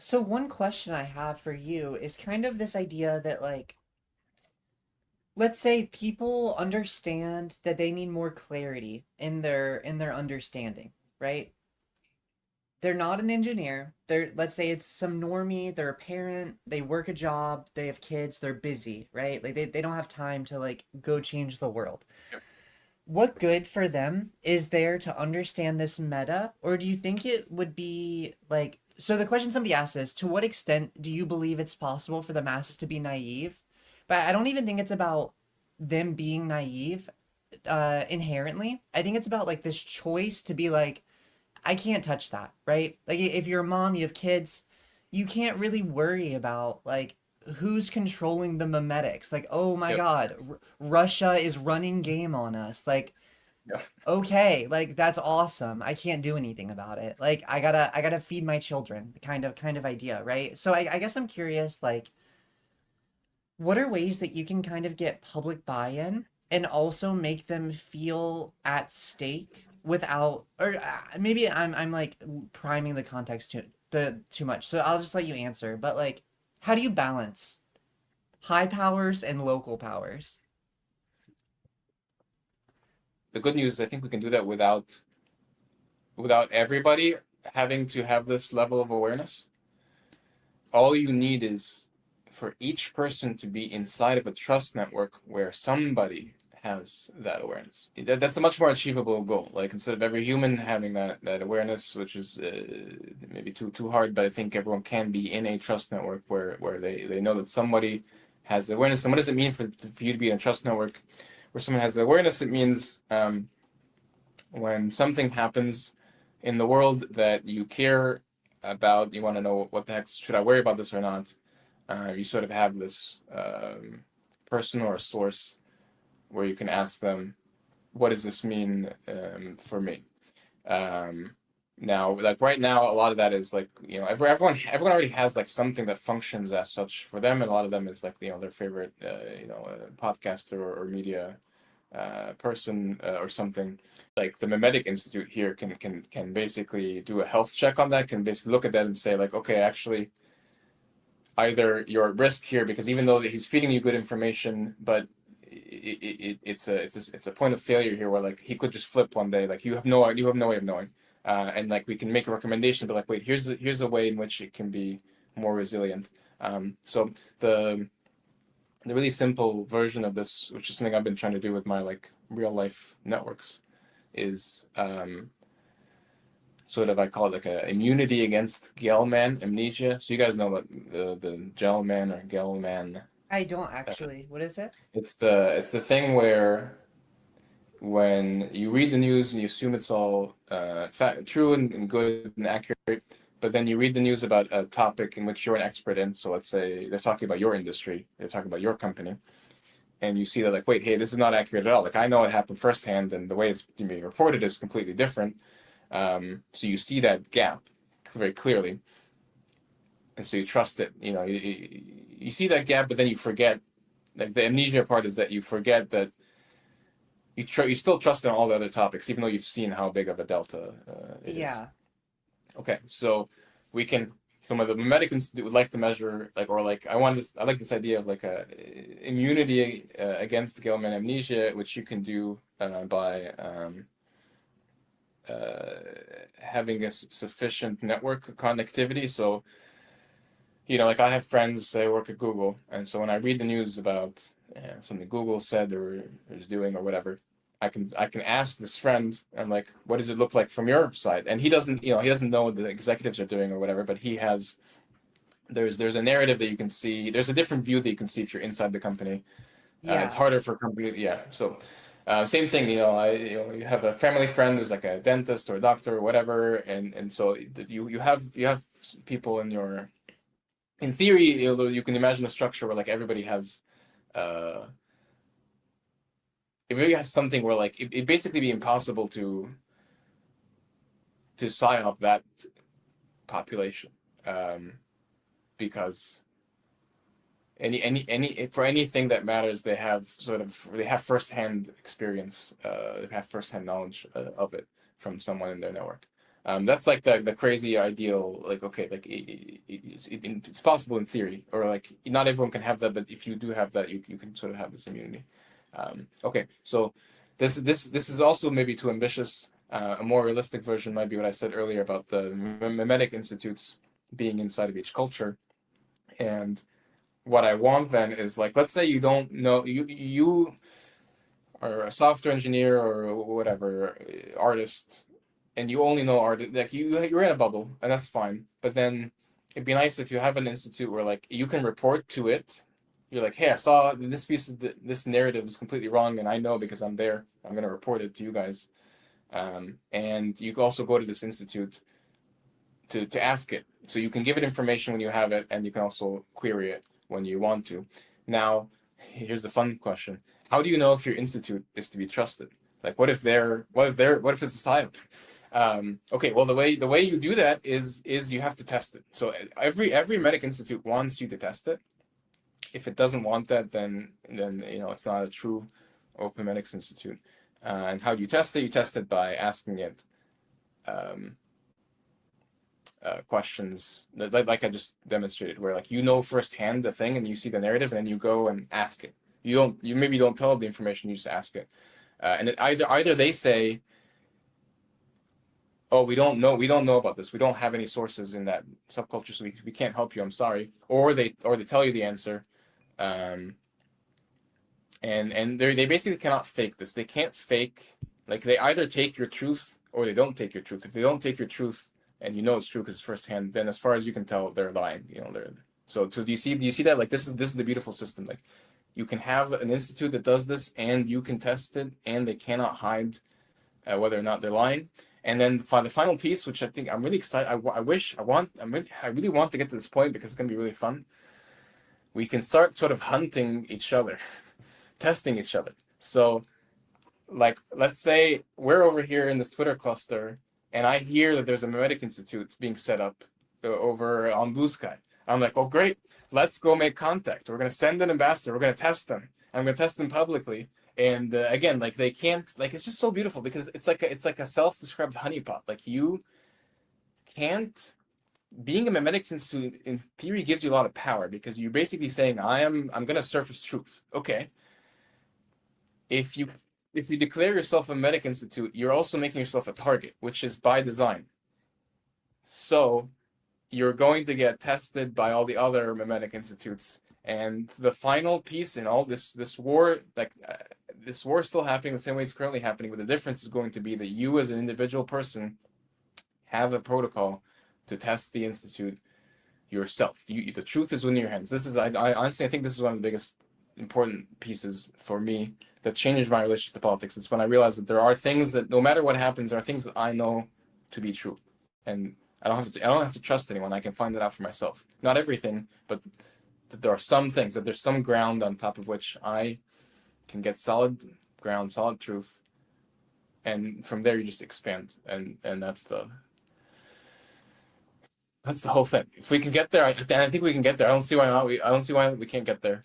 So one question I have for you is kind of this idea that like let's say people understand that they need more clarity in their understanding, right? They're not an engineer. They're let's say it's some normie, they're a parent, they work a job, they have kids, they're busy, right? Like they don't have time to like go change the world. What good for them is there to understand this meta, or do you think it would be like so the question somebody asked is to what extent do you believe it's possible for the masses to be naive? But I don't even think it's about them being naive inherently. I think it's about like this choice to be like I can't touch that, right? Like if you're a mom, you have kids, you can't really worry about like who's controlling the memetics. Like, oh my Yep. God, Russia is running game on us. Like, Yeah. okay, like that's awesome. I can't do anything about it. Like I gotta feed my children, kind of idea, right? So I guess I'm curious, like, what are ways that you can kind of get public buy-in and also make them feel at stake without or maybe I'm like priming the context too much. So I'll just let you answer. But like how do you balance high powers and local powers? The good news is I think we can do that without everybody having to have this level of awareness. All you need is for each person to be inside of a trust network where somebody has that awareness. That's a much more achievable goal. Like instead of every human having that awareness, which is maybe too hard, but I think everyone can be in a trust network where they know that somebody has the awareness. And what does it mean for you to be in a trust network where someone has the awareness? It means when something happens in the world that you care about, you want to know what the heck should I worry about this or not. You sort of have this person or source where you can ask them, what does this mean for me? Um, Now, like right now, a lot of that is like, everyone already has like something that functions as such for them, and a lot of them is like, their favorite, podcaster or media person or something. Like the Memetic Institute here can basically do a health check on that, can basically look at that and say like, okay, actually, either you're at risk here because even though he's feeding you good information, but it's a point of failure here where like he could just flip one day. Like you have no way of knowing, and like we can make a recommendation, but like wait, here's a way in which it can be more resilient. So the the really simple version of this, which is something I've been trying to do with my like real life networks, is sort of I call it like a immunity against Gell-Man amnesia. So you guys know about the Gell-Man or Gell-Man. I don't Uh, actually. What is it? it's the thing where when you read the news and you assume it's all true and good and accurate, but then you read the news about a topic in which you're an expert in. So let's say they're talking about your industry, they're talking about your company, and you see that like, wait, hey, this is not accurate at all. Like I know it happened firsthand, and the way it's being reported is completely different. So you see that gap very clearly, and so you trust it. You see that gap, but then you forget. Like the amnesia part is that you forget that you still trust in all the other topics, even though you've seen how big of a delta it is. Yeah. Okay, so we can. Some of the Memetic Institute would like to measure, like, or like, I like this idea of like a immunity against Gell-Man amnesia, which you can do by uh, having a sufficient network connectivity. So, like I have friends that work at Google, and so when I read the news about something Google said or is doing or whatever, I can ask this friend, I'm like, what does it look like from your side? And he doesn't know what the executives are doing or whatever, but he has there's a narrative that you can see. There's a different view that you can see if you're inside the company. It's Yeah. harder for company, yeah. So, same thing. You have a family friend who's like a dentist or a doctor or whatever, and so you have people in theory, you can imagine a structure where like everybody has, uh, it really has something where like it basically be impossible to sign up that population, um, because any for anything that matters, they have firsthand experience, they have firsthand knowledge of it from someone in their network. That's like the crazy ideal. Like, okay, like it's possible in theory, or like not everyone can have that, but if you do have that, you can sort of have this immunity. Okay, so this is also maybe too ambitious. A more realistic version might be what I said earlier about the memetic institutes being inside of each culture. And what I want then is, like, let's say you don't know, you are a software engineer or whatever, artist, and you only know art, like you're in a bubble, and that's fine. But then it'd be nice if you have an institute where like you can report to it. You're like, hey, I saw this piece of this narrative is completely wrong, and I know because I'm there. I'm gonna report it to you guys. And you can also go to this institute to ask it. So you can give it information when you have it, and you can also query it when you want to. Now, here's the fun question: how do you know if your institute is to be trusted? Like, what if it's a psyop? Okay, well, the way you do that is you have to test it. So every medic institute wants you to test it. If it doesn't want that, then it's not a true Open Memetics Institute. And how do you test it? You test it by asking it um, questions like I just demonstrated, where like firsthand the thing and you see the narrative, and then you go and ask it. You maybe don't tell the information, you just ask it, and it either they say, oh, we don't know about this, we don't have any sources in that subculture, so we can't help you, I'm sorry, or they tell you the answer, and they basically cannot fake this. They can't fake, like, they either take your truth or they don't take your truth. If they don't take your truth and it's true because it's firsthand, then as far as you can tell, they're lying. Do you see that? Like, this is the beautiful system. Like, you can have an institute that does this, and you can test it, and they cannot hide whether or not they're lying. And then the final piece, which I think I'm really excited. I really want to get to this point because it's gonna be really fun. We can start sort of hunting each other, testing each other. So, like, let's say we're over here in this Twitter cluster, and I hear that there's a Memetic Institute being set up over on Blue Sky. I'm like, oh, great, let's go make contact. We're gonna send an ambassador. We're gonna test them. I'm gonna test them publicly. And again, like, they can't, like, it's just so beautiful because it's like a self-described honeypot. Like, you can't. Being a Memetics Institute in theory gives you a lot of power because you're basically saying, I'm gonna surface truth. Okay. If you declare yourself a Memetic Institute, you're also making yourself a target, which is by design. So you're going to get tested by all the other Memetic Institutes, and the final piece in all this war, like, this war is still happening the same way it's currently happening, but the difference is going to be that you as an individual person have a protocol to test the institute yourself. The truth is within your hands. This is, I honestly, I think this is one of the biggest important pieces for me that changed my relationship to politics. It's when I realized that there are things that, no matter what happens, there are things that I know to be true, and I don't have to trust anyone. I can find that out for myself. Not everything, but that there are some things, that there's some ground on top of which I can get solid ground, solid truth, and from there you just expand, and that's the whole thing. If we can get there, I think we can get there. I don't see why not. I don't see why we can't get there.